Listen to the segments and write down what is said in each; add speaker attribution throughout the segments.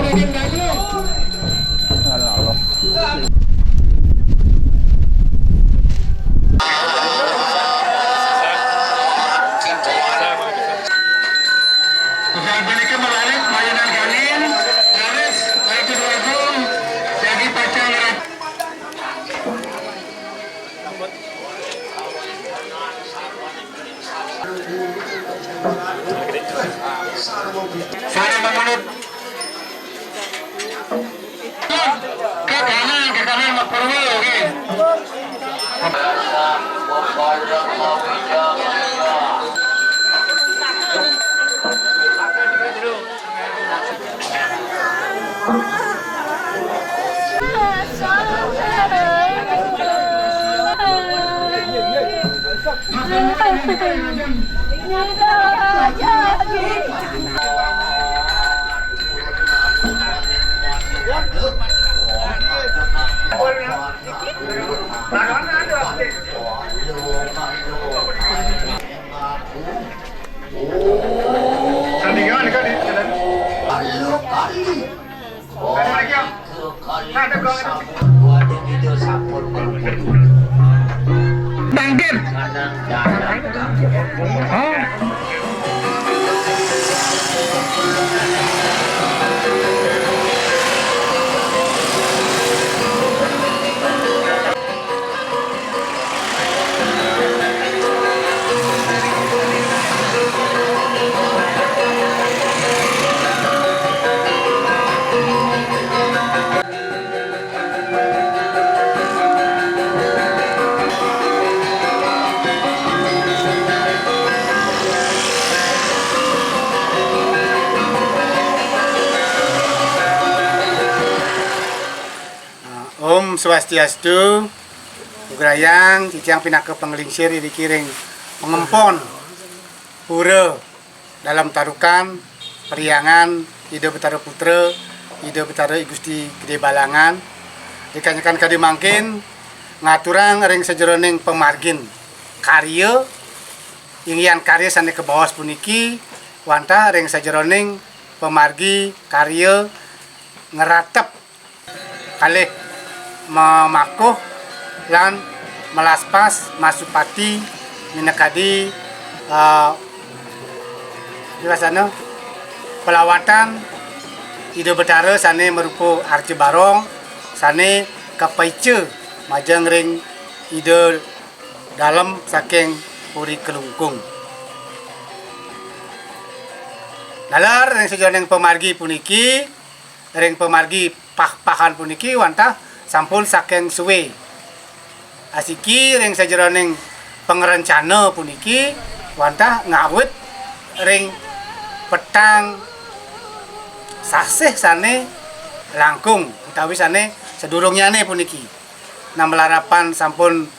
Speaker 1: Saya menurut ke kanan Mas Purwo, oke. Bangkit. Om Swastiastu, Ugrayang, ciciang pinake penglingsir di kiring pengempon, pura dalam tarukan, periangan, ide betara putra, ide betara Gusti Gede Balangan, dikanyakan kadi mangkin, ngaturang ring sejeroning pemargin, karya, ingin karya sane ke bawah puniki, wanta ring sejeroning pemargi karya ngeratep kalih memakuh lan melaspas masupati minakadi sana pelawatan ide betara sane merupa arce barong sane kapaice majang ring ide dalam saking puri kelungkung nalar ring sejeroning pemargi puniki ring pemargi pah-pahan puniki wantah sampun saking suwe asiki ring sajeroning pengerencana puniki wantah ngawit ring petang sasih sane langkung utawi sane sedurungyane puniki namelarapan sampun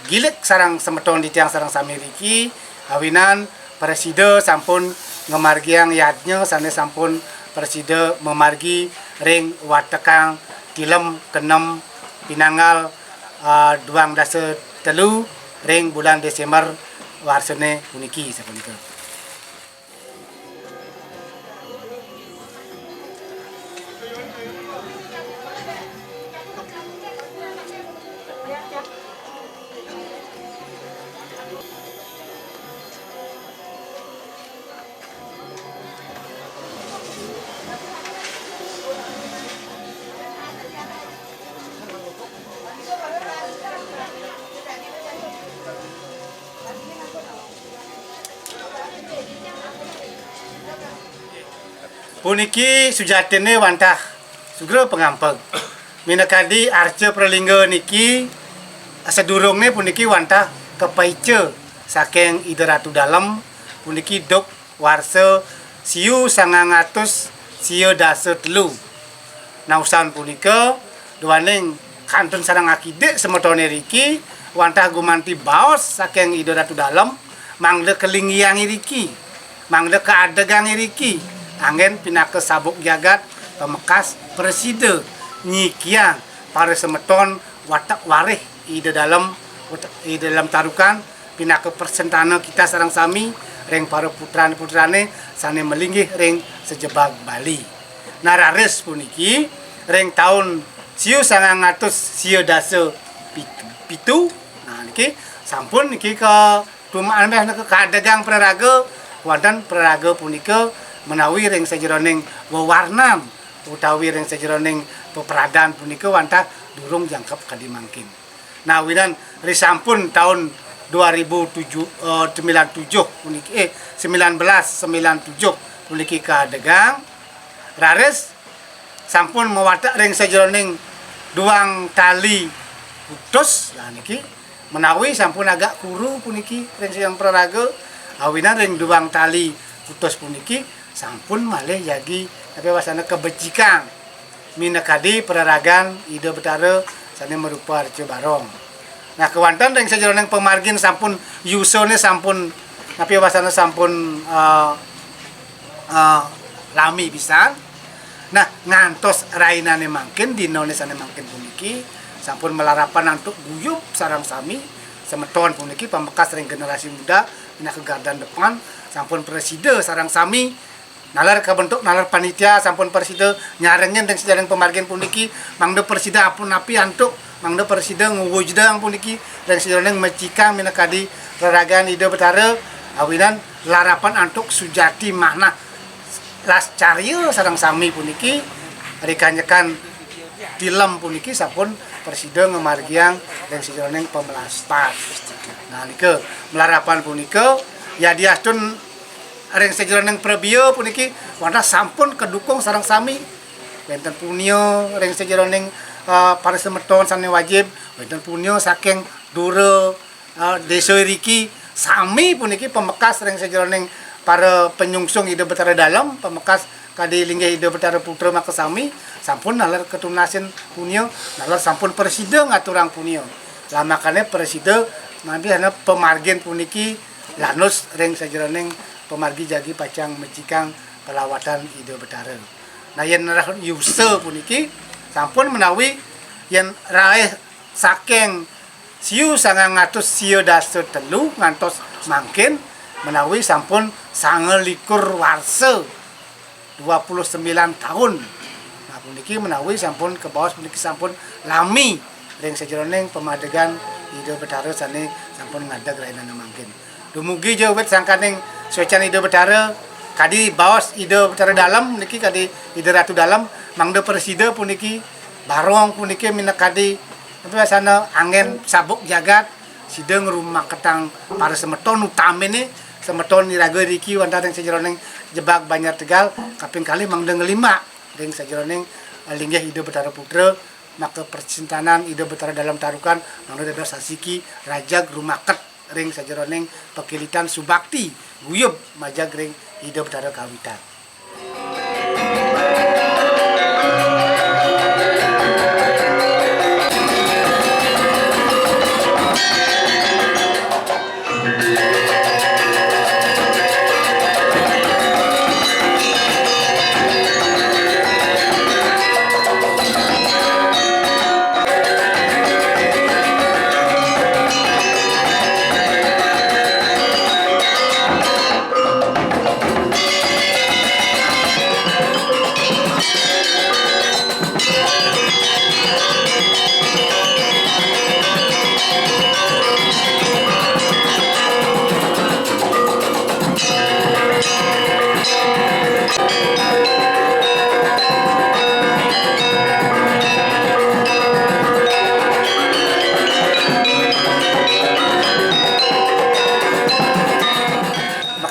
Speaker 1: gilik sarang semeton di tiang sarang samiriki awinan presida sampun ngemargiang yadnya sane sampun presida memargi ring watekang tilem kenem pinanggal 23 ring bulan Desember warsene puniki sapunika. Puniki sujatene wantah sugro pengampeg minakadi arce pralingga niki sedurungne puniki wantah kepaice saking ide ratu dalem puniki dok warsa siu 900 siu dasa telu nausan punika duaning kantun sareng akide semetone riki wantah gumanti baos saking ide ratu dalem mangde kelingiang riki mangde keadegang riki angin pinake sabuk jagat pemekas presida nyikiang para semeton watak warih ide dalam tarukan pinake persentana kita sarang sami ring para putrane-putrane sane melinggih ring sejebag Bali nararis puniki ring tahun 1997. Nah niki sampun niki ke rumahan ke dagang praraga wonten praraga punika menawi ring sajeroning wewarnan utawi ring sajeroning peperadan punika wantah durung jangkep kadi mangkin. Nah winan risampun tahun 97 puniki 1997 puniki kadegang raris sampun mewatak ring sajeroning duang tali putus lah niki menawi sampun agak kuru puniki ring yang praraga awinan ring duang tali putus puniki sampun malih yagi tapi wasana kebecikan minakadi peraragan Ida Betara sane merupa Arca Barong. Nah kewanten ring sajeroning pemargin sampun yusone sampun tapi wasana sampun lami pisan. Nah ngantos rainane mangkin dinone sane mangkin puniki sampun melarapan antuk guyup sareng sami semeton puniki pambekas ring generasi muda pina ke gardan depan sampun preside sareng sami nalar kabentuk nalar panitia sampun preside nyarengin ring sejarah pemargin puniki mangde preside apun api antuk mangde preside nguwujudang puniki ring sejarah mecika minakadi raragan Ida Betara awinan larapan antuk sujati mahna las caryo sareng sami puniki rikanyekan tilem puniki sampun presiden ngemargiang ring sejeroning pemelastat. Nah nike melarapan punika ya diastun ring sejeroning prebio puniki wanda sampun kedukung sareng sami wonten punio ring sejeroning para semeton sane wajib wonten punio saking dure desa riki sami puniki pemekas ring sejeroning para penyungsung Ida Betara dalam pemekas kadi linggih Ida Betara putra makasami sampun nalar ketunasin punio nalar sampun preside ngaturang punio lah makanya preside nanti ana pemargin puniki lanus ring sajeroning pemargi jagi pacang mecikang pelawatan Ida Betara. Nah yen yuse puniki sampun menawi yen raih saking 1993 ngantos mangkin menawi sampun 29 warsa 29 tahun. Nah puniki menawi sampun ke bawah puniki sampun lami ring sajeroning pemadegan Ida Betara sane sampun ngadeg rainana mangkin. Dumugi jawet sangkaning suecan Ida Betara kadi baos Ida Betara dalam niki kadi Ida Ratu dalam mangde preside puniki barong puniki minakadi tapi asana angin sabuk jagat sideng rumah ketang para semeton utamene semeton niraga riki wonten ring sajeroning jebak Banjar Tegal kaping kali mangde ngelima ring sajeroning linggih Ida Betara putra maka percintanan Ida Betara dalam tarukan mangde dados sasiki rajag rumaket ring sajeroning pekilitan subakti guyub majag ring Ida Betara kawitan.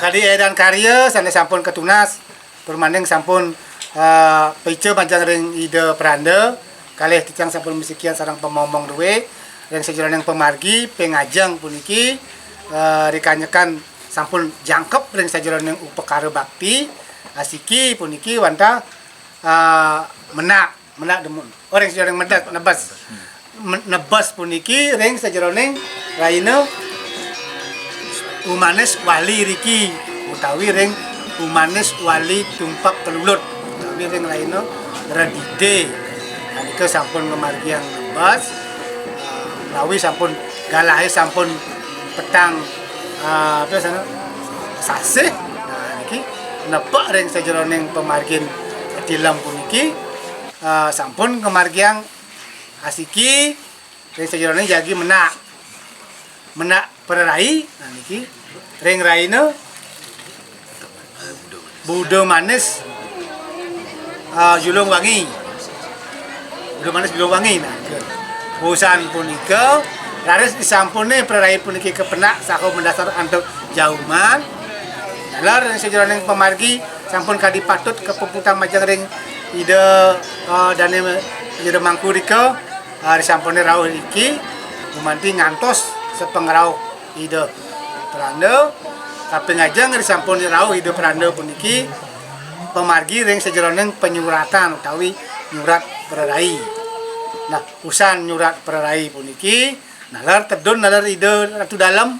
Speaker 1: Kadi edan karya sane sampun ketunas permanding sampun pece panjang ring Ida Peranda kalih ticang sampun misikian sarang pemomong duwe ring sajeroning pemargi pengajeng puniki rikanyekan sampun jangkep ring sajeroning upekara bakti asiki puniki wanta menak demun ring sajeroning medak nebas puniki ring sajeroning raina Umanes Wali Riki utawi ring Umanes Wali Tumpak Kelulut utawi ring lainnya Radide. Nalika sampun ngemargiang nebas lawi sampun galahe sampun petang apa sana sasih. Nah niki nepek ring sajeroning pemargin tilam puniki puniki sampun kemargiang asiki ring sajeroning jagi menak perai. Nah niki ring raine Budo manis julung wangi. Budo manis julung wangi. Nah usan punika laris disampune perai puniki kepenak saha mendasar antuk jauman. Dalar ring sajeroning pemargi sampun kadi patut kepuputang majang ring ide dane ide mangku rika disampune rawuh iki gumanti ngantos sepengrauh ide peranda kaping ajeng disampune rawuh ide peranda puniki pemargi ring sajeroning penyuratan utawi nyurat pererai. Nah usan nyurat pererai puniki nalar tedun nalar ide ratu dalam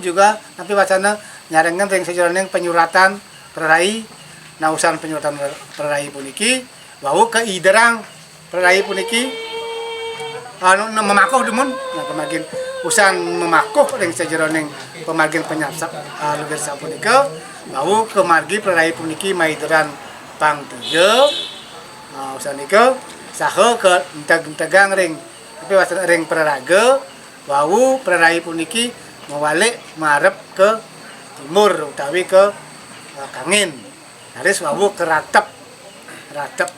Speaker 1: juga tapi wacana nyarengan ring sajeroning penyuratan pererai. Nah usan penyuratan pererai puniki wau ke iderang pererai puniki memakuh demun. Nah pemargin usan memakuh ring sajeroning pemargin penyapsap luwir sapunika wau ke margi pererai puniki maideran pang 3. Usan nika saha ke enteg-entegang ring tapi wasan ring peraraga wau pererai puniki mewalik marep ke timur utawi ke Kangin. Haris wau keratep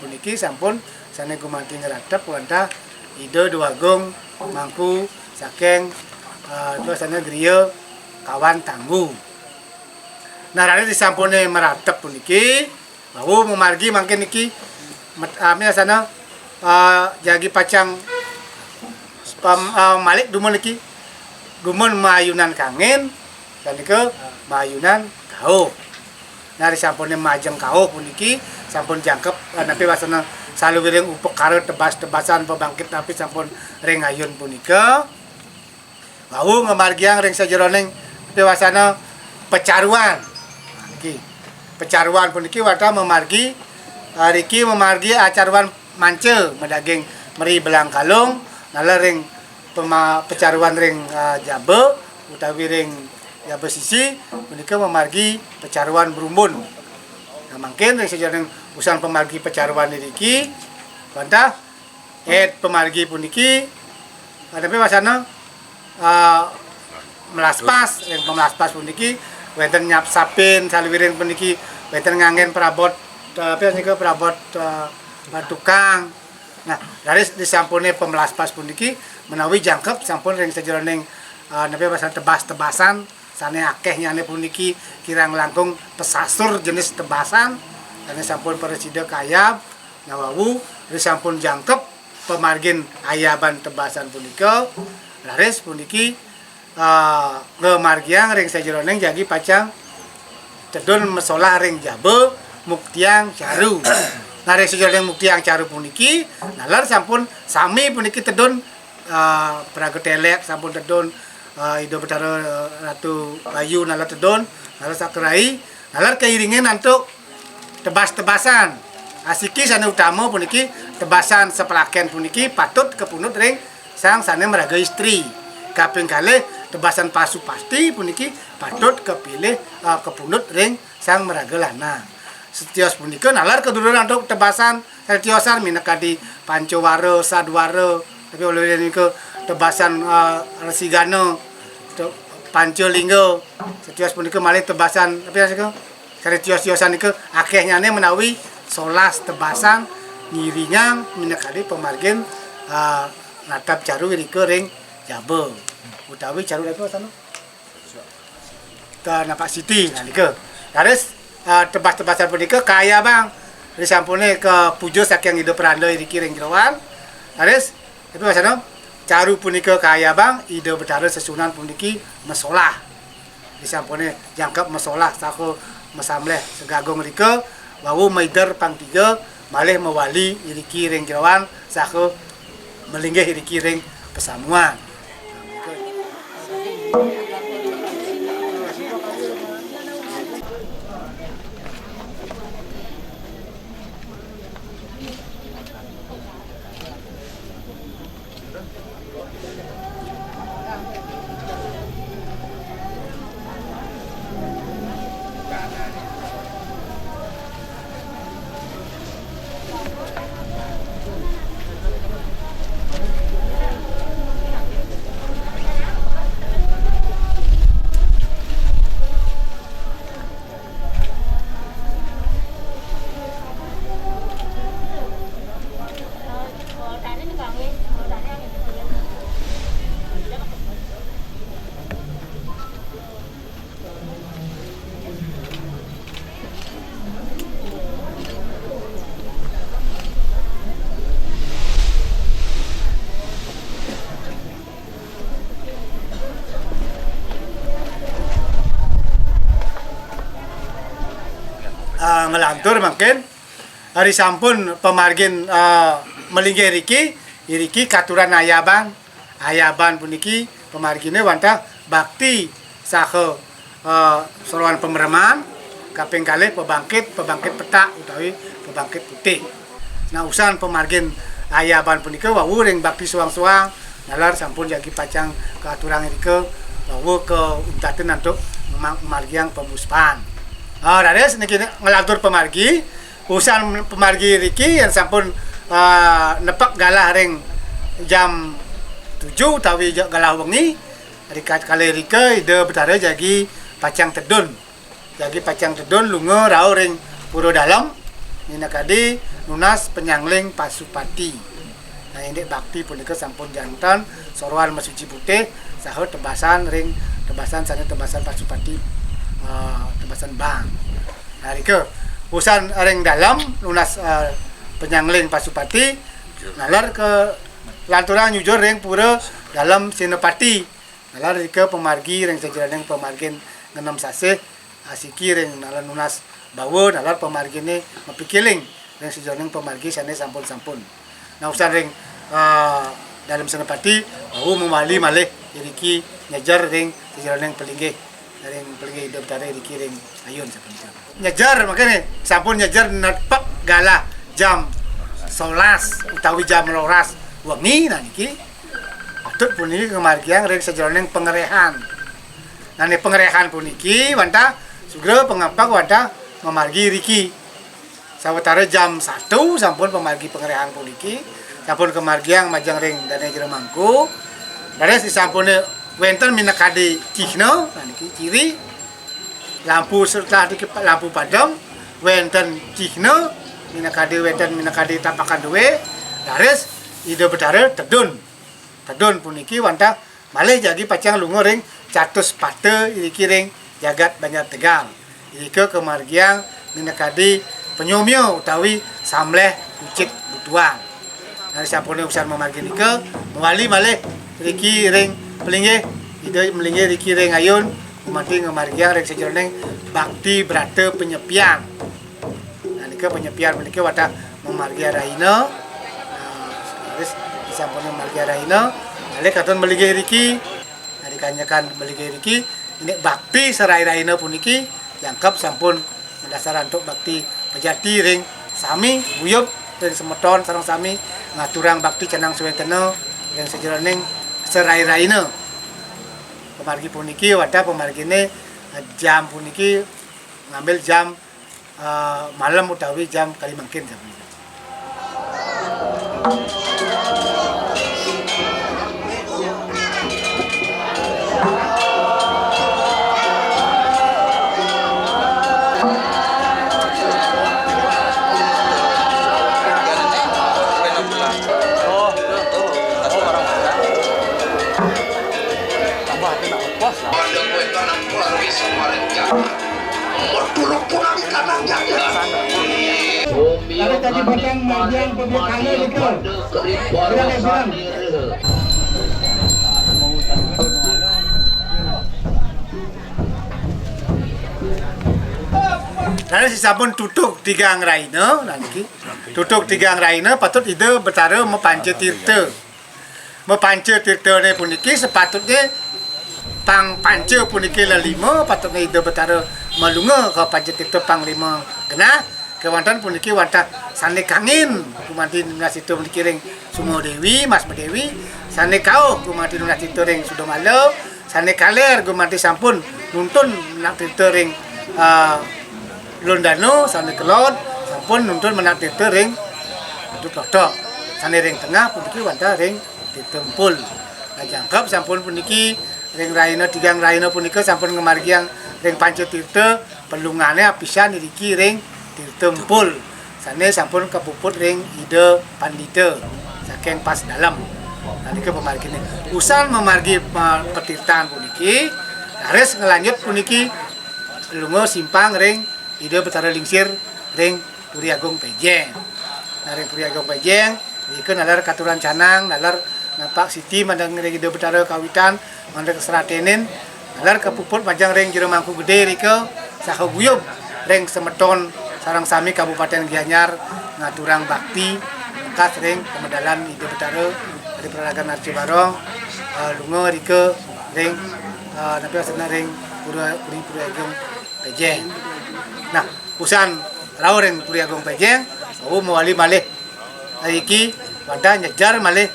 Speaker 1: puniki sampun sane gumanti ngeratep wantah ide duagung mangku saking sana griya kawan tanggu. Nah haris disampune meratep puniki wau memargi mangke niki sana jagi pacang malik dumun niki dumun mayunan Kangin dan ke mayunan Kauh. Nah disampune majeng Kauh puniki sampun jangkep napi wasana saluwiring upek karo tebas-tebasan pebangkit napi sampun ring ayun punika wau ngemargiang ring sajeroning napi wasana pecaruan. Nah, niki pecaruan puniki wata memargi riki memargi acaruan mance medaging meri belang kalung nala ring pecaruan ring jabe utawi ring ya besisi punika memargi pecaruan berumbun. Nah mungkin ring sajeroning usan pemargi pecaruan niki bantah pemargi puniki tapi wasana melaspas ring pemelaspas puniki wonten nyapsapin saluwiring puniki wonten nganggen perabot perabot tukang. Nah dari disampune pemelaspas puniki menawi jangkep sampun ring sajeroning napi wasana tebas-tebasan sane akeh nyane puniki kirang langkung pesasur jenis tebasan sane sampun presida kayab nawawu sampun jangkep pemargin ayaban tebasan punika laris puniki ngemargiang ring sajeroning jagi pacang tedun mesolah ring jabe muktiang caru. Nah ring sajeroning muktiang caru puniki nalar sampun sami puniki tedun praga telek sampun tedun Ido Betara Ratu Bayu nalar tedon nalar sakerai nalar keiringen antuk tebas-tebasan asiki sane utama puniki tebasan sepelaken puniki patut kepunut ring sang sane meraga istri kaping kalih tebasan pasu pasti puniki patut kepilih kepunut ring sang meraga lana. Setios punika nalar keduluran antuk tebasan setiosan minakadi pancowara sadwara tapi oleh niku tebasan resigana Pancolinggo setios punika malih tebasan tapi niku saretios-tiosan niku akeh nyane menawi 11 tebasan ngiringang minakadi pemargin natap caru rike ring jabe utawi caru apa sana ta napak siti nah niku laris tebas-tebasan punika kaya bang disampune ke pujo saking Ido Peranda riki ring jerawan laris tapi wasana caru punika kaya bang Ido Betara sesunan puniki mesolah disampune jangkep mesolah saku mesamleh segagong rike wau maider pang 3 malih mewali iriki ring jerawan saku melinggih iriki ring pesamuan. ngelantur mungkin hari sampun pemargin melinggih iriki katuran ayaban puniki pemargine wantah bakti saha sorowan pemereman kaping kalih pebangkit petak utawi pebangkit putih. Nah usan pemargin ayaban punika wau ring bakti suang-suang nalar sampun jagi pacang ke aturan irike wau ke untaten untuk pemargian pemuspan. Rades niki ngelatur pemargi usan pemargi riki yang sampun nepak galah ring jam 7 utawi galah wengi rikat kali rike ide betara jagi pacang tedun lunga rau ring puro dalam minakadi nunas penyangling pasupati. Nah ini bakti punika sampun jantan sorowan masuci putih saha tebasan sana tebasan pasupati tebasan bang. Nah rike usan ring dalam lunas penyangling pasupati nalar ke lanturan nyujur ring pura dalam sinopati nalar rike pemargi ring sejarah pemargin ngenem sasih asiki ring nalar lunas bawa nalar pemargine mepikiling ring sejarah pemargi sane sampun. Nah usan ring dalam sinopati bau memali malih iriki nyejar ring sejarah pelinggih ring pelinggih hidup tare iriki ring ayun sapunipun. Nyejar makanya sampun nyejar nepak galah jam 11 utawi jam 12 wengi nah niki patut puniki kemargian ring sajroning pengerehan. Nah ne pengerehan puniki wanta sugera pengapak wanta memargi riki sawetara jam 1 sampun pemargi pengerehan puniki sampun kemargian majang ring dane jero mangku dados disampune wenten minakadi cihna nah niki ciri lampu serta lampu padam wenten cihna minakadi tapakan duwe dares ide betara tedun puniki wantah malih jadi pacang lunga ring catus pate iriki ring jagat Banjar Tegal irike kemargian minakadi penyomyo utawi samleh kucit butuan. Dari sampune usan memargi nike mewali malih iriki ring pelinggih ide melinggih iriki ring ayun kumanti ngemargian ring sejeroning bakti brata penyepian. Nah nike penyepian meniki wadah memargi raina. Terus disampun memargi raina, malih katon melinggih riki. Nah dikanyakan melinggih riki ini bakti serai raina puniki jangkep sampun mendasar untuk bakti pejati ring sami buyub ring semeton sareng sami ngaturang bakti cenang suwentena ring sejeroning serai raina. Pemargi puniki wadah pemargine jam puniki ngambil jam malam utawi jam kalimangkin jam ini.
Speaker 2: Kalau tadi batang magian pembiakannya itu, bilang.
Speaker 1: Lalu si sampun tutuk tigang raina, nanti tutuk tigang raina patut ide betara mepance tirta. Mepance tirta ne puniki sepatutnya pang pance puniki lelima patutnya ide betara melunga ke pance tirta pang lima kena kewantan puniki wantah sane kangin kumanti nunas itu puniki ring Sumo Dewi Mas Dewi sane kau kumanti nunas itu ring Sudomalo sane kaler kumanti sampun nuntun nak tirta ring Londano sane kelon sampun nuntun menak tirta ring Dutok sane ring tengah puniki wantah ring ditempul. Nah jangkep sampun puniki ring raina tigang raina punika sampun ngemargiang ring Panca Tirta pelungane apisan iriki ring Tirtempul. Sane sampun kepuput ring ide pandita saking pas dalam. Nalika pemargine usan memargi petirtan puniki harus ngelanjut puniki lunga simpang ring ide betara lingsir ring Puri Agung Pejeng. Nah ring Puri Agung Pejeng iki nalar katuran canang nalar napak siti mandang ring ide betara kawitan mandang keseratenin nalar kepuput majang ring jero mangku gede rike saha guyub ring semeton sarang sami Kabupaten Gianyar ngaturang bakti bekas ring pemedalan Ide Betara dari peraragan Arce Barong lunga rike ring napi asana ring pura ageng Pejeng. Nah, usan rau ring pura ageng Pejeng mau mewali malih hari iki wadah nyejar malih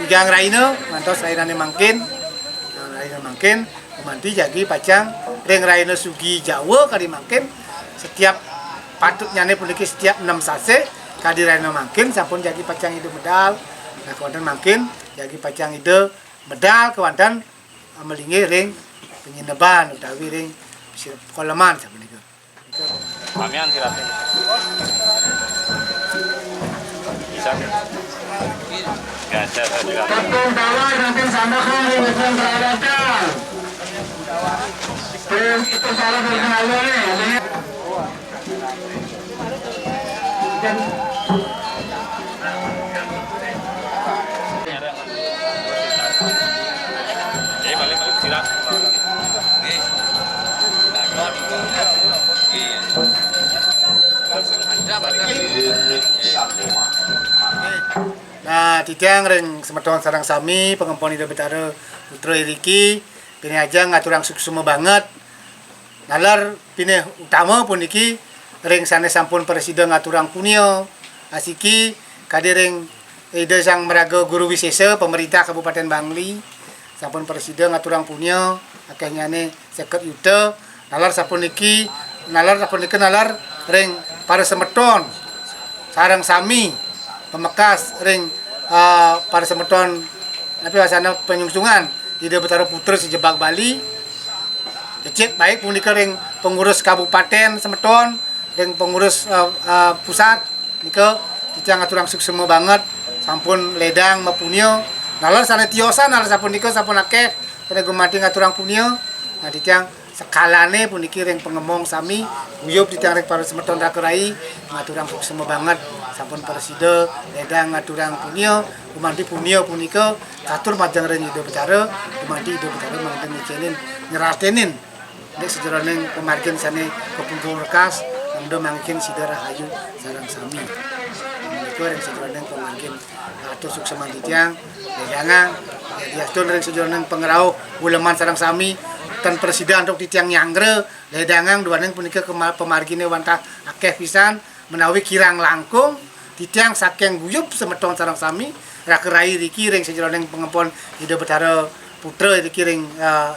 Speaker 1: tigang raina ngantos rainane mangkin kemanti jagi pacang ring raina sugi Jawa kali mangkin setiap patutnya nih puniki setiap 6 sase kadi raina mangkin sampun jagi pacang ide medal nah kewantan mangkin jagi pacang ide medal kewantan melingi ring penyineban utawi ring koleman sampun itu
Speaker 3: Pamian silatin. Bisa. Gajah tadi.
Speaker 2: Tepung bawah nanti samakan dengan peralatan. Itu salah berkenalnya nih.
Speaker 3: Jadi balik silat.
Speaker 1: Nah, titiang ring semeton sarang sami pengempon Ide Betara putra iriki pini aja ngaturang suksuma banget. Nalar pini utama pun iki ring sanes sampun presiden ngaturang punio. Asiki kadi ring ide sang meraga guru wisesa pemerintah Kabupaten Bangli sampun presiden ngaturang punio akehnya ne 50 yuta. Nalar sampun iki nalar ring para semeton sarang sami pemekas ring para semeton tapi wasana penyungsungan Ide Betara Putra sejebak Bali cecek baik punika ring pengurus kabupaten semeton ring pengurus pusat nika kita ngaturang suksema banget sampun ledang mapunio nalar sana tiosan nalar sampun nika sampun akeh pada gumati ngaturang punio nah ditiang sekalane puniki ring pengemong sami guyup ditiang ring para semeton rakerai ngaturang suksema banget sampun preside ledang ngaturang punio gumanti punio punika katur majang ring Ide Betara gumanti Ide Betara mangten nyecelin nyeratenin nek sejeroning pemargin sane kepungkur rekas mangdo mangkin sida rahayu sareng sami menika ring sejeroning pemargin atur suksema ditiang ledangan diastun ring sejeroning pengrauh uleman sareng sami tan presiden untuk titiang nyangre ledangang duaneng punika pemargine wantah akeh pisan menawi kirang langkung titiang saking guyup semeton sareng sami rakerai riki ring sejeroning pengempon Ide Betara Putra riki ring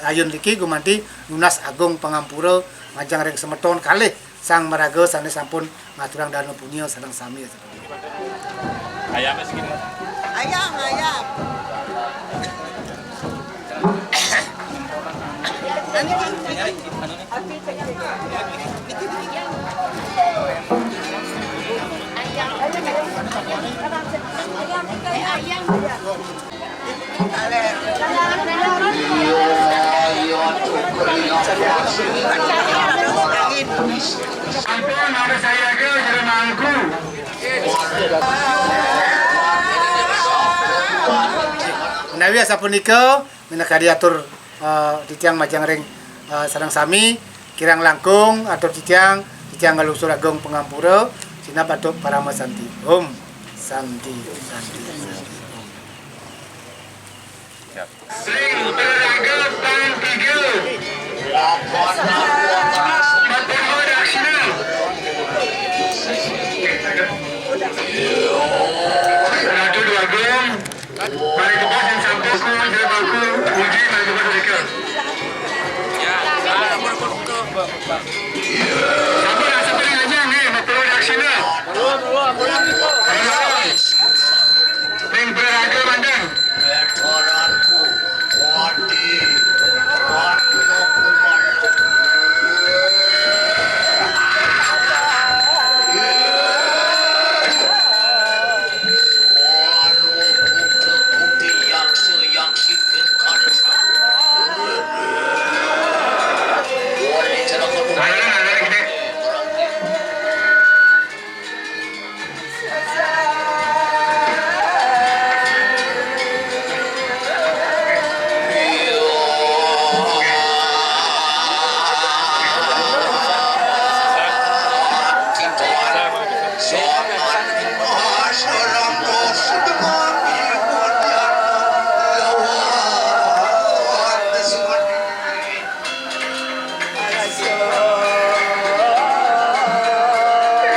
Speaker 1: ayun riki gumanti Lunas Agung Pangampura majang ring semeton kalih sang meraga sanes sampun ngaturang dana punya sareng sami
Speaker 3: Ayamnya segini.
Speaker 4: Ayam.
Speaker 2: Ampun, ada saya ke jenangku.
Speaker 1: menawi sapunika minakadi atur titiang majang ring sareng sami kirang langkung atur titiang ngalusur Agung Pangampura sinap atuk Parama Santi Om Santi.
Speaker 2: Sing berlaga bang tiga. Matemo daksina. Satu dua gong. Mari kepas yang sampai ku jabaku uji mari kepas mereka. Siapa yang aja nih matemo daksina. Sing berlaga bandang. Ayo,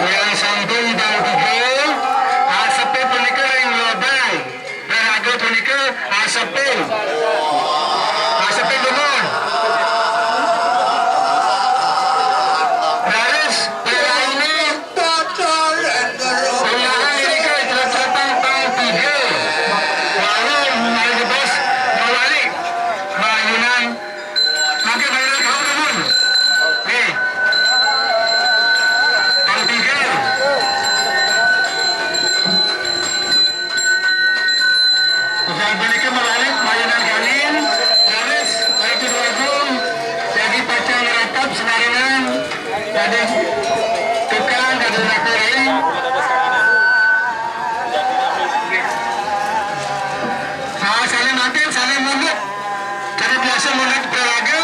Speaker 2: Yang sampun bang tiga, asape punika ring lobang. Beraga punika asape gunung. Terus belaini pelahan ini ke jelas-jelas bang tiga. Lalu mari bos balik bayunan. Maka bayunan kau namun. Nih. Bang tiga. Usai balik melalui bayunan galin, garis, baik itu agung, jadi pacang ratap senaringan, jadi tukang, jadi rakurin. Saling makin, saling mundur. Jadi biasa mundur peraga,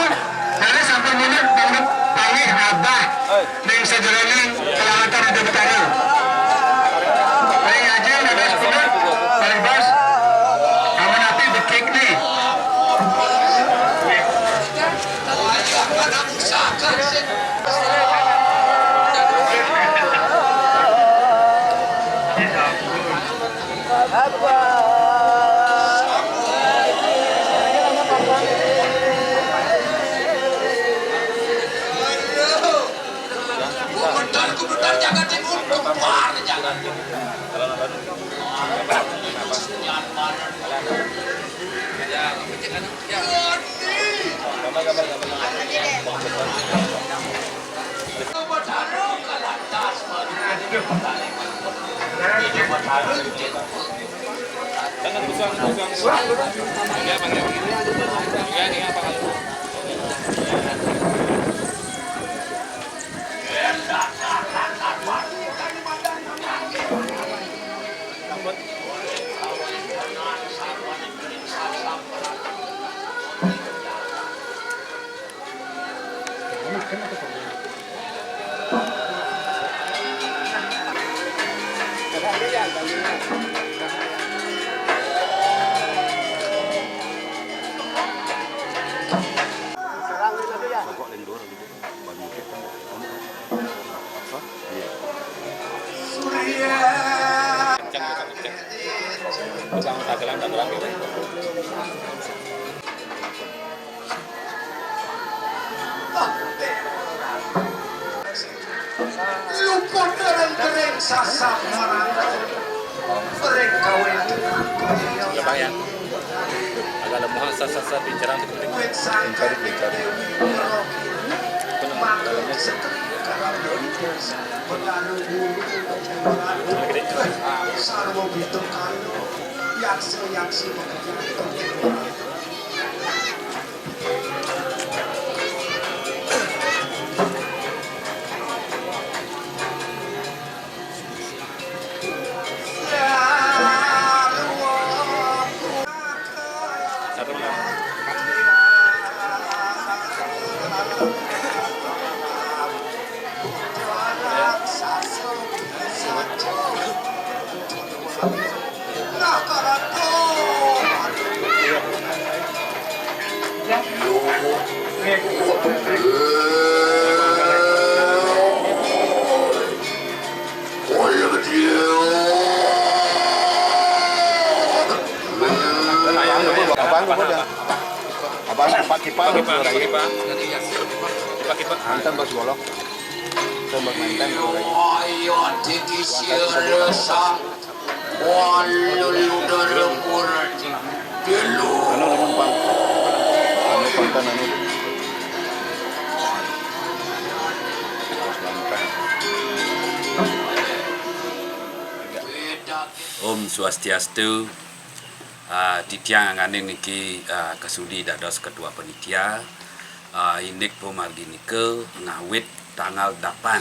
Speaker 2: dari sampai mundur banget panggil abah. Neng sejeroning kelamatan ada betara. Paling aja ada sepuluh, paling bos. Kamu nanti bekik nih.
Speaker 3: Jangan kusang. Ya, panggil. Ya, ini apa kalau? Tukang dagelan gitu.
Speaker 4: Luput kering sasak marang mereka itu
Speaker 3: Ya, Bang ya. Agak lemah sasa bicara untuk
Speaker 4: sarwo bitung karo yaksi
Speaker 3: satu malam.
Speaker 5: Abang Pak Kipa,
Speaker 3: Mantan bos golok.
Speaker 5: tembak mantan. Anu namun Pak, anu pantan anu.
Speaker 6: Om Swastiastu. Titiang ngane niki kesudi dados ketua panitia inik pemargi nike ngawit tanggal 8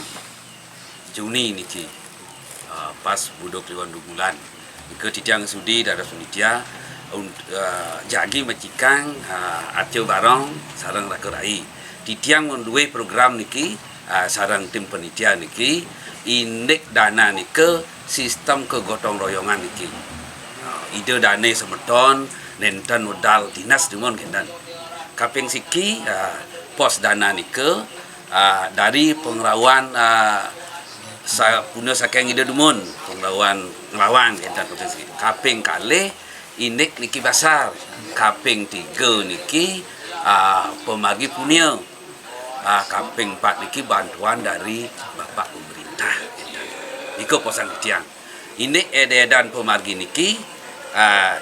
Speaker 6: Juni niki pas budok liwan bulan nike titiang sudi dados panitia jagi macikang acil barong sarang rakerai titiang menduwe program niki sarang tim panitia niki inik dana nike sistem kegotong royongan niki ide dane semeton nenten modal dinas dimon kendan kaping siki pos dana nike dari pengrawan punya saking ide dumun pengrawan ngelawang enten potensi kaping kali inik niki basar kaping 3 niki pemagi punya kaping 4 niki bantuan dari bapak pemerintah iko posan tiang ini edan pemargi niki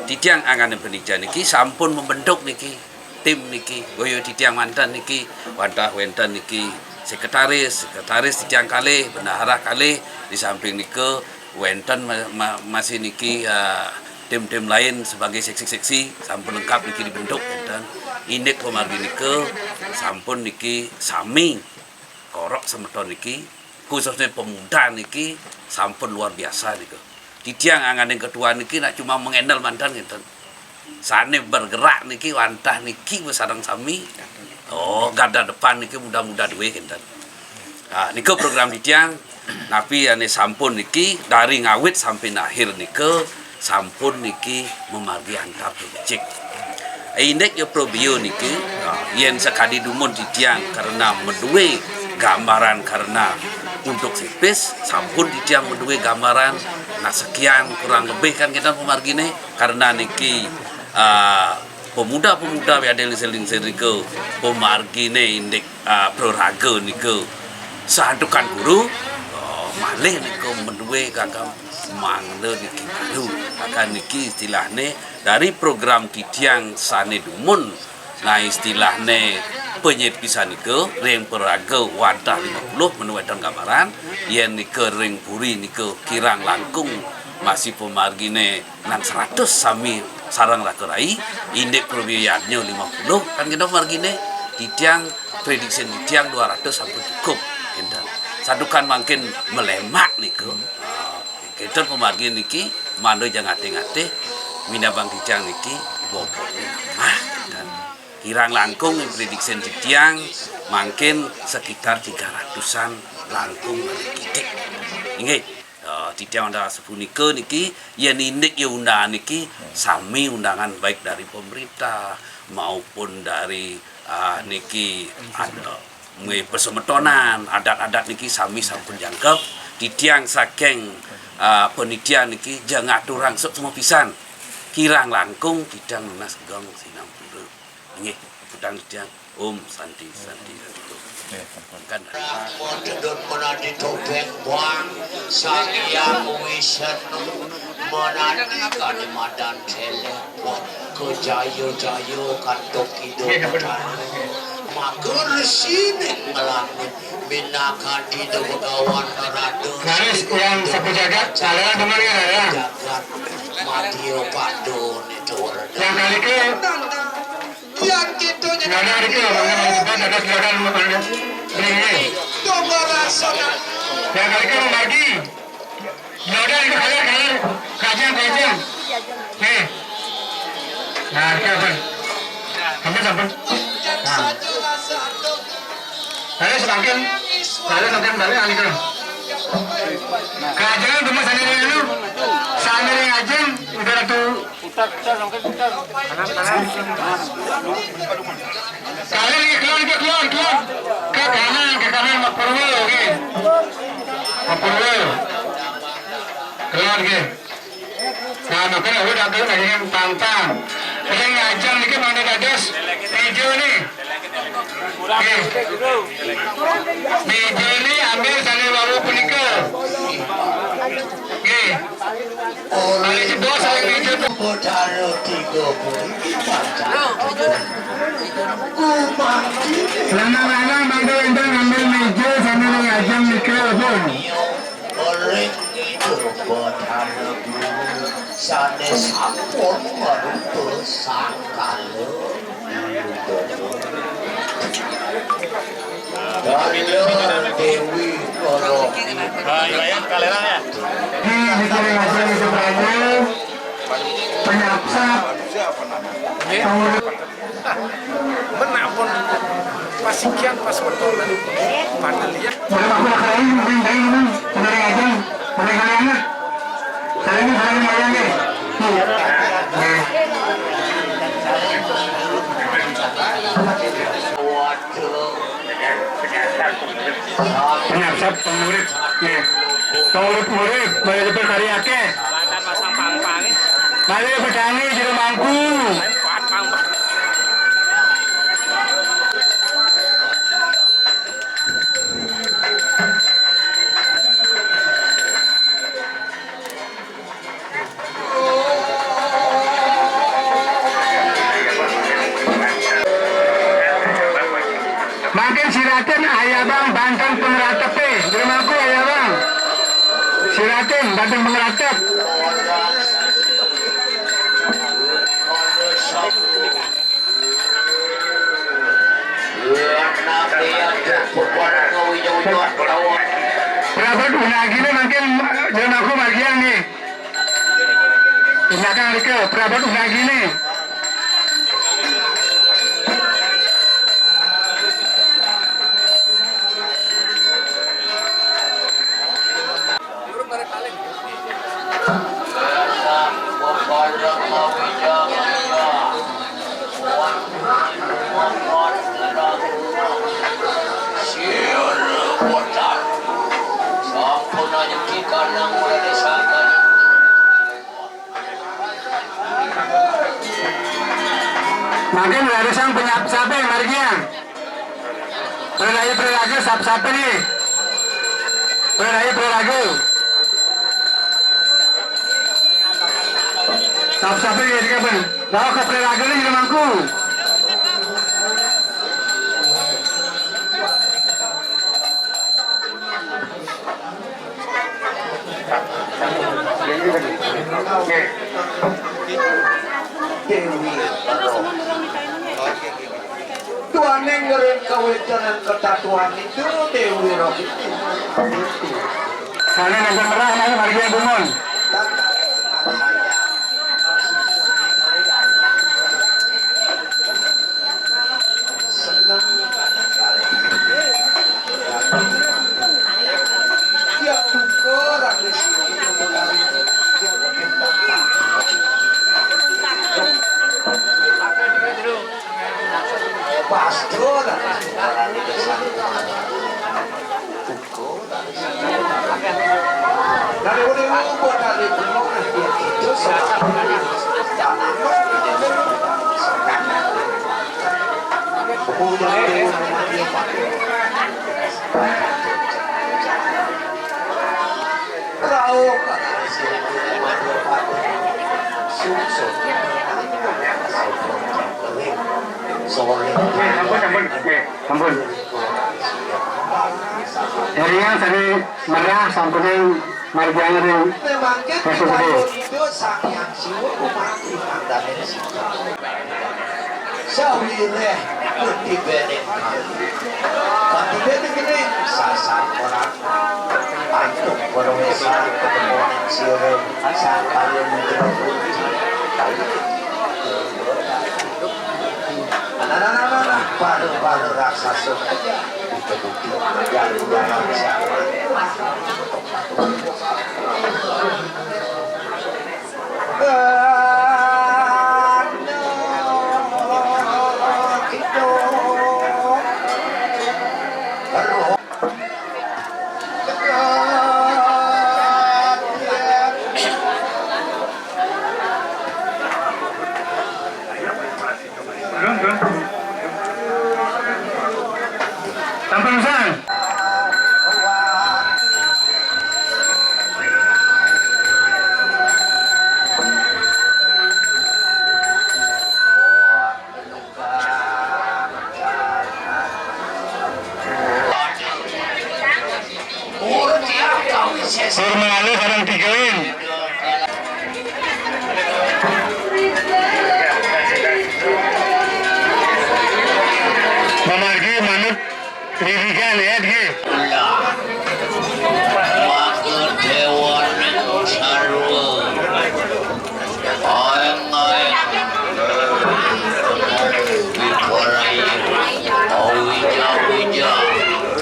Speaker 6: titiang angan pendidikan niki sampun membentuk niki tim niki goyo titiang mantan niki wantah wenten niki sekretaris titiang kali bendahara kali di samping niki wenten masih niki tim-tim lain sebagai seksi-seksi sampun lengkap niki dibentuk wenten indek pemargi niki sampun niki sami korok semeton niki khususnya pemuda niki sampun luar biasa niki titiang angan yang kedua niki nak cuma mengendal mantan gitu. Sane bergerak niki wantah niki besarang sami. Oh, garda depan niki muda-muda duwe gitu. Niki program titiang napi ane sampun niki dari ngawit sampai akhir niki sampun niki memargi antar project. Indek yo probio niki yen sekadi dumun titiang karena menduwe gambaran karena untuk sipis sampun titiang menduwe gambaran nah sekian kurang lebih kan kita pemargine karena niki pemuda-pemuda yang ada lingsir-lingsir niku pemargine indek proraga niku sahantukan guru malih niku menduwe kagam mangle niki baru akan niki istilahnya dari program titiang sane dumun nah istilahnya penyepisan niku ring peraga wadah 50 menuwetan gambaran yen niku ring puri niku kirang langkung masih pemargine nang 100 sami sarang rakerai indek probiayatnya 50 kan kita margine titiang prediksi titiang 200 sampai cukup enten sadukan makin melemak niku kita pemargine niki mando jangan ngate-ngate minabang titiang niki bobotnya mah dan kirang langkung prediksi titiang makin sekitar 300-an langkung titik. Inggih, titiang anda sepunika niki yen indek ya undangan niki sami undangan baik dari pemerintah maupun dari niki ada persemetonan adat-adat niki sami sampun jangkep titiang saking penitian niki jangan atur rangsuk semua pisan kirang langkung titiang lunas gong sinam nggih pedang titiang santi kan
Speaker 2: Modern menadi topeng buang Sang Wisnu menadi kalimadan telepon kejayo-jayo kantok hidup mager sini ngelangit binaka di debegawan rado garis yang sapu jagat salah dengar ya jagat matio padon itu yang kali ke yang gitu ada itu ada silakan makan ini tunggu rasanya yang kali ke lagi ada itu kalian kajian nih nah siapa sampai Saya semakin balik alih ke. Kajian cuma sendiri dulu, sendiri aja udah tuh. Putar sampai putar. Kalian lagi keluar ke kanan Mapurwo, oke. Mapurwo, keluar ke. Nah makanya udah tuh kajian pantang. Kalian ngajang nih mana gadis video nih. Video ini ambil sana baru punika. Oke. Oleh si bos saya video tu. Potaro 30. Lama-lama bangga entang ambil meja sana ngajang mikrofon. Oleh itu potaro sana sampun baru pesakalo. Dewi Koro. Bayang kalerang ya. Ini itu penyapsap.
Speaker 1: Menapun pasikian pas betul pandel ya.
Speaker 2: Boleh aku nak lain mungkin dari mana? Dari aja. Boleh kalian? Kalian bayang deh. Waduh. Penyasap pengurip. Nggih. Pengurip-urip mari berkarya akeh.
Speaker 3: Badan pasang pang-pang.
Speaker 2: Mari bertani jero mangku.
Speaker 3: Kuat pang-pang.
Speaker 2: Makin Siraten ayah bang Banten pengeratap di rumahku ayah bang. Siraten Banten pengeratap. Perabat unagi nih makin di rumahku bagian nih. Tindakan mereka perabat unagi nih. Makin ada sang penyap-sape margian. Perlagi sap-sape nih. Perlagi. Sap-sape ya di kapan? Bawa ke perlagi nih di rumahku.
Speaker 4: Dewi Tuhan yang ngeren kawetanan ketatuan itu Dewi Rohit
Speaker 2: Sana nasi merah, nasi margian bungon.
Speaker 4: senang dia tukar ada sini mengalami dia berkembang pastor mengalami dari udah dari belum dia itu
Speaker 2: Ampun. Jadinya tadi merah sampai margian itu.
Speaker 4: memang kita itu sang siwa umat anda sawire kuti bene tapi bene gini sasar orang itu berwesa ketemuan sire sampai anak-anak baru raksasa itu bukti yang dalam siapa
Speaker 2: Sampai Nusan. Hormali kadang tigain. Memargi manut dirikan ya dia.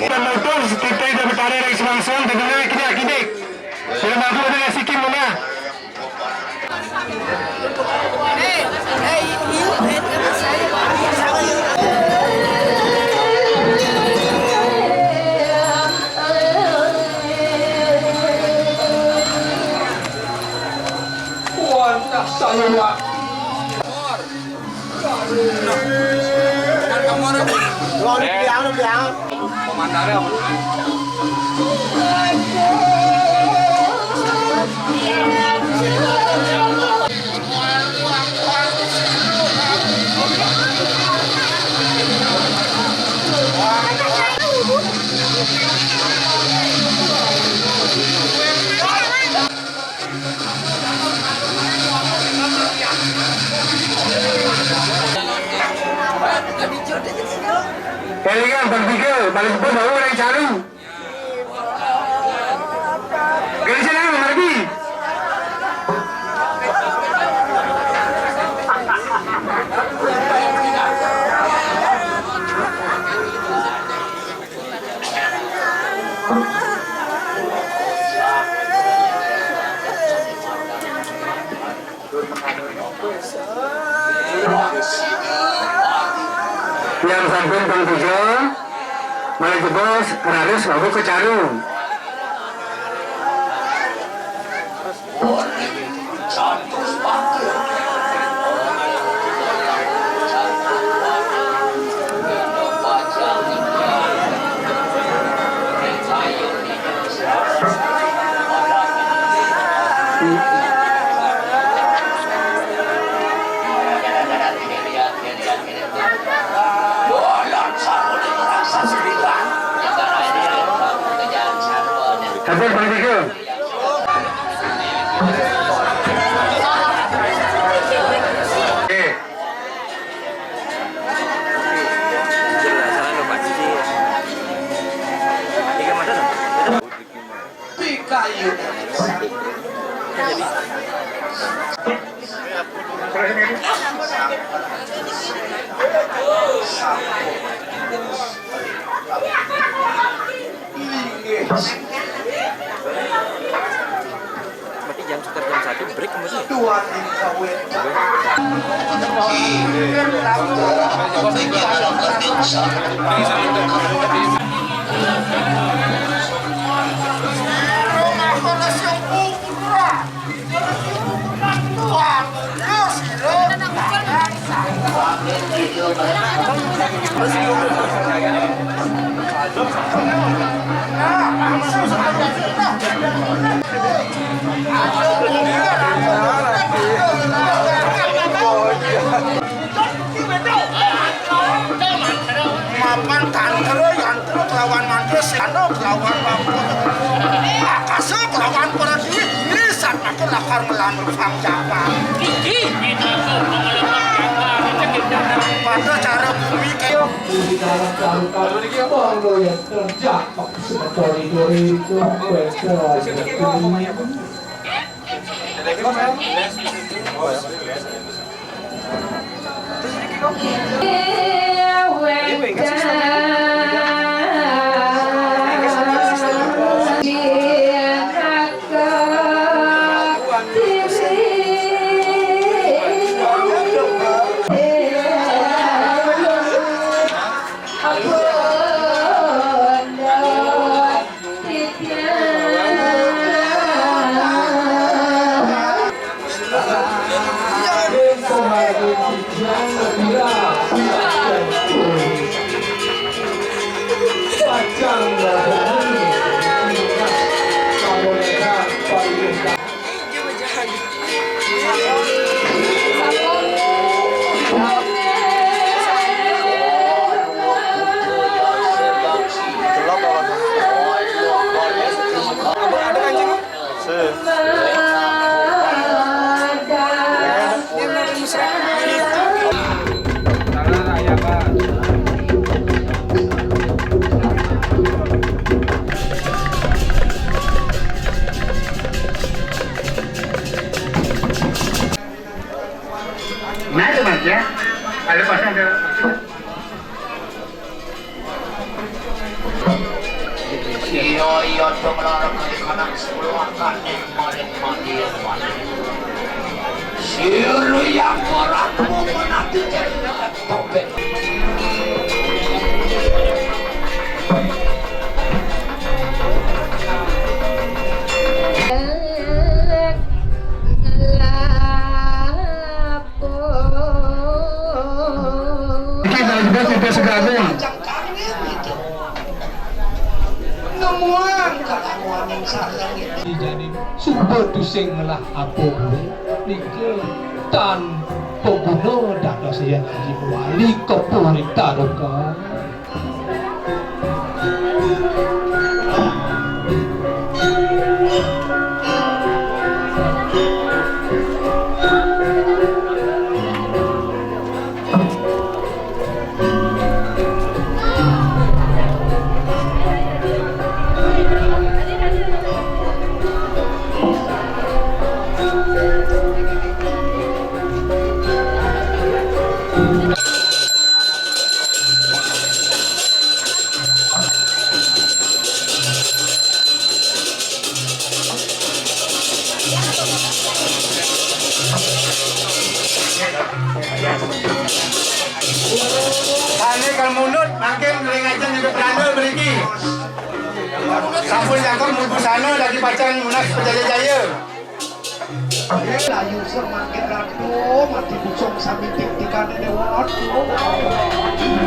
Speaker 2: Pemotor seperti itu bertarik dari semangson tentunya kidik. Sudah mampu dengan sikim mana?
Speaker 3: Komandannya apa?
Speaker 2: Kalian berpikir balik pun baru orang cari. Gak bisa lagi lagi. Yang sampun Bang Tiga, malah jebos harus aku ke Carung. Sampun Bang Tiga.
Speaker 7: Berarti jam sekitar jam 1 break masih.
Speaker 4: Tuan yang kawin.
Speaker 2: Mapan kanker yang lawan mantis, ano lawan mampu. Kasih lawan pergi, ini saat makin lakar melanur sang Jawa. Pada cara bumi kayak
Speaker 4: Di dalam calukan Polo yang terjatuh sebagai itu
Speaker 2: Nah itu mas ya, ada pasang ada. Iya dong larang kali kanan sepuluh akan yang maling mandir siru yang orangmu menanti jadi topeng. Kita sudah segera
Speaker 4: jadi sumber tusing lah apa boleh nike tan pengguna dana saya haji wali kepolitan kan.
Speaker 1: Kali kalau munut makin ngajeng juga beranda beriki. Sampun jangkau mutu sana lagi pacan munas Pejaya-jaya.
Speaker 4: Layu semakin rado mati busung sambil tik-tikan ini waduh.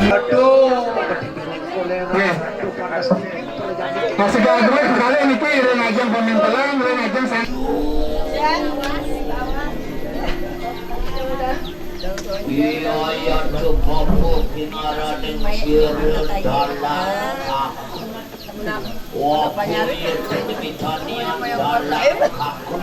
Speaker 4: Aduh, ketinggalan kolera. Aduh, panas dikit terjadi.
Speaker 2: Masih gawe kali niki ngajeng pemintelan, ngajeng
Speaker 8: Biaya cukup kinara dengan sirul dalam aku. Wapun ketanian dalam aku.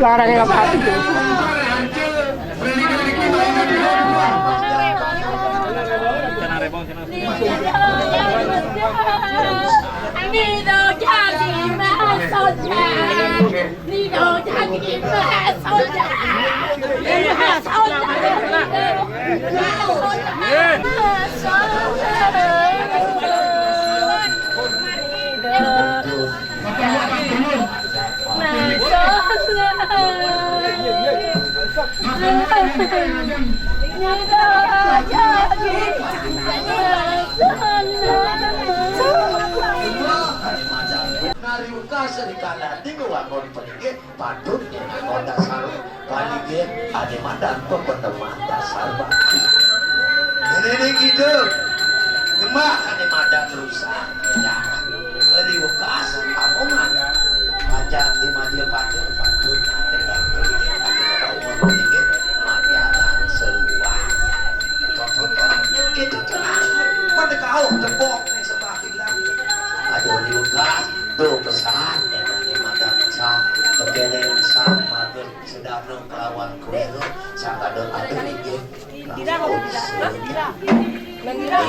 Speaker 2: larangnya apa itu?
Speaker 8: Nariuka serikala tinggal wakon peninggi patut dengan kota sarung paling ada mandan pemeteman dasar bakti. Ini gitu, gemak ada mandan rusak, ya. Nariuka amongan, pajak di madil patut patut ada bakti, ada wakon peninggi majalah seluar. Gitu tenang, pada kau tepok nih sebagai lagi. Aduh Nariuka. Tuh pesan dengan madam sang terkeleng sang mager sedang melawan kuero sang ada tinggi Mendira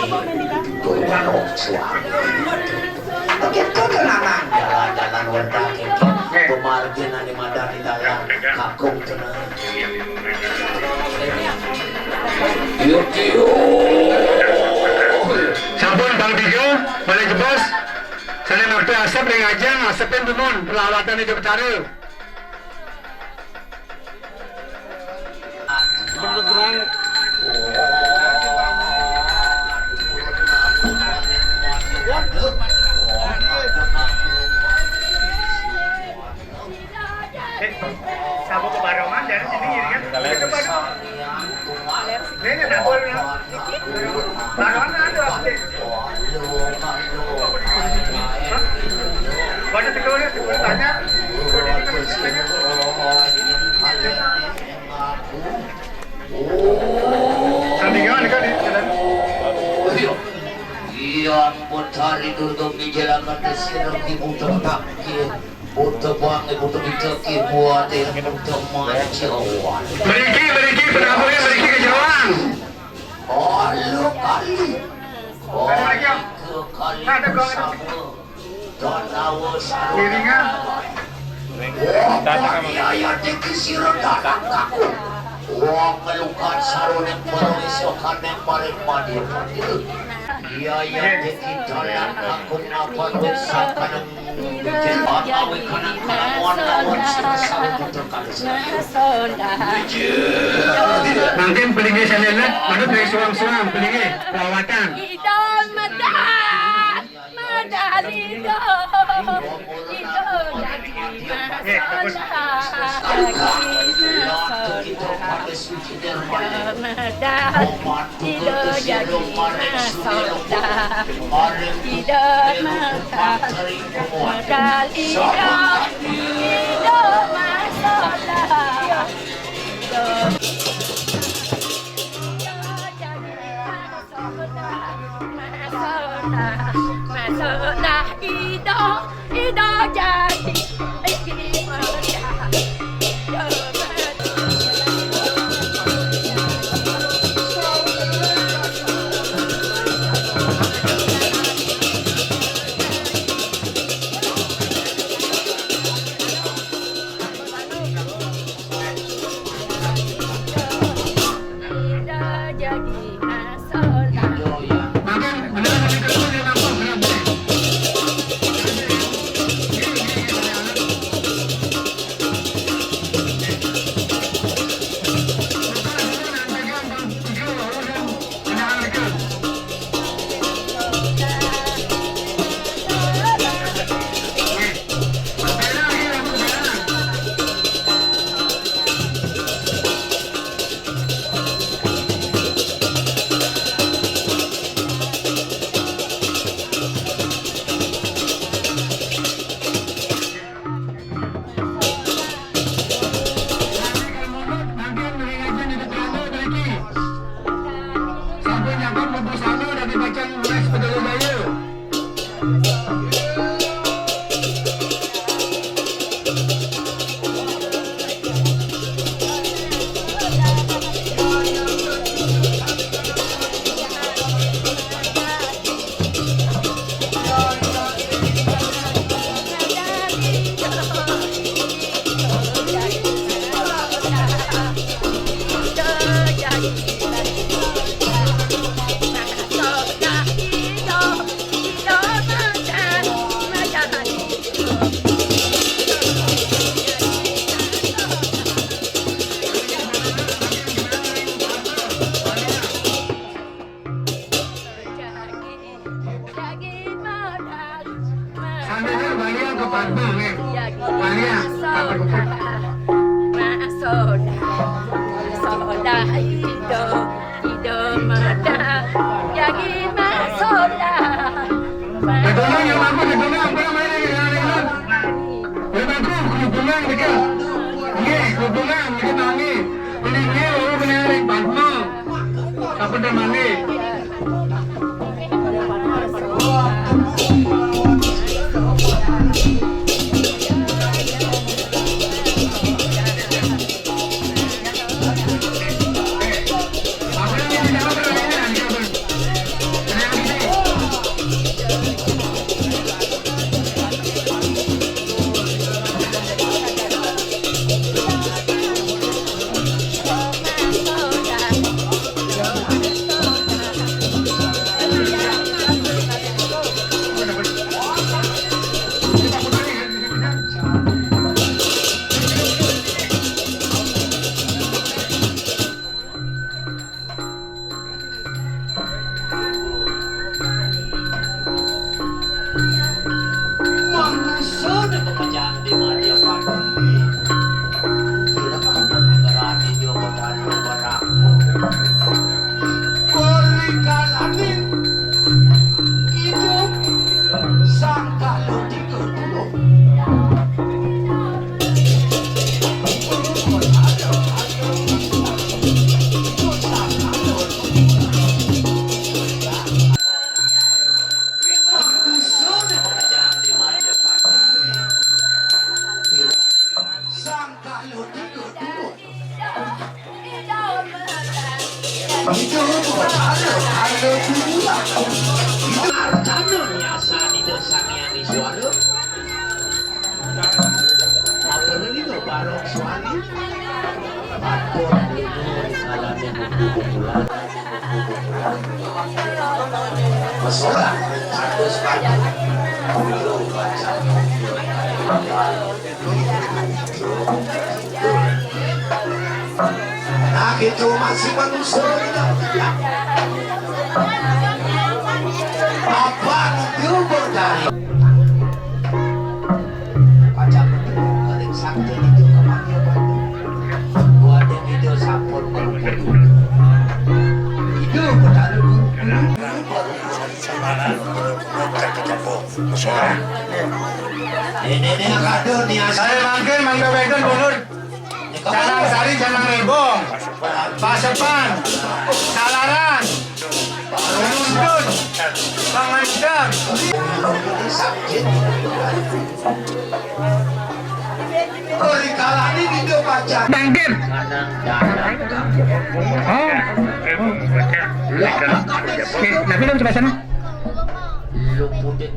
Speaker 8: suami begitu tenang jalan-jalan warga keke pemargin di madam di dalam kakung tenang yuk
Speaker 2: Sampun Bang Tiga, boleh jebos. Saya ngerti asap yang aja, asapin tumun peralatan itu bercara.
Speaker 1: Sabu ke Baroman dari sini kan. Ke Baroman. Ini nak boleh. Baroman ada apa? Banyak sekolah banyak. Sandingan kan di jalan.
Speaker 8: Iyan putari duduk di jalan desir di butuh takir butuh banget butuh diteki buat yang butuh macawan
Speaker 2: Meriki penampungan meriki kejauhan.
Speaker 8: Halo kali kali bersama Donawo
Speaker 2: Iringan.
Speaker 8: Wah, ayah teki sirot datang kaku. Wah, melukat sarun yang peroisokan yang paling madir-madir. Iya yang teki jalan aku napa dosakan yang awi kanan kawan sebesar putar kalisa.
Speaker 2: Nanti pelingnya saya lihat, ada dari suam-suam pelingnya perawatan.
Speaker 8: Halo tiga dua. Itu bukan halo dua. Itu arcana biasa di desa yang disuara. Apa lagi tuh barok suami? Apa dulu alami buku-buku Masalah satu sepanjang nah itu masih manusia apa itu berdari baca betul kering sakti itu kemana buat yang video sampul itu berdari ini kado nih
Speaker 1: Saya mangkin mangga beden bunur. Canang sari canang rebong. Pasepan. Salaran. Nuntun. Pangandam.
Speaker 8: sakit kala ini video baca
Speaker 2: Bangkit. Nabi dong coba sana.
Speaker 8: lumputin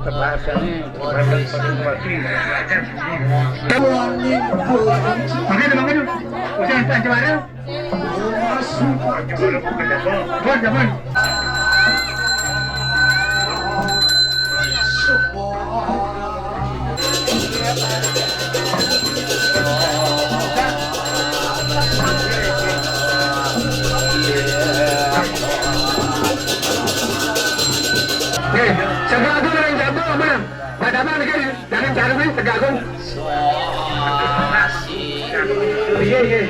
Speaker 2: Makanya udah aja bareng. Buat zaman. Segagung yang jago apa? Pada apa lagi? Jangan cari segagung. Iya iya.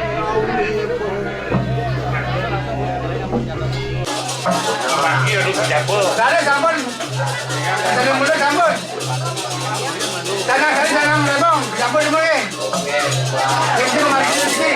Speaker 1: Dari sampun. Dari muda sampun. Tanah kali tanam rebong. Sampun dimulai. Itu masih di sini.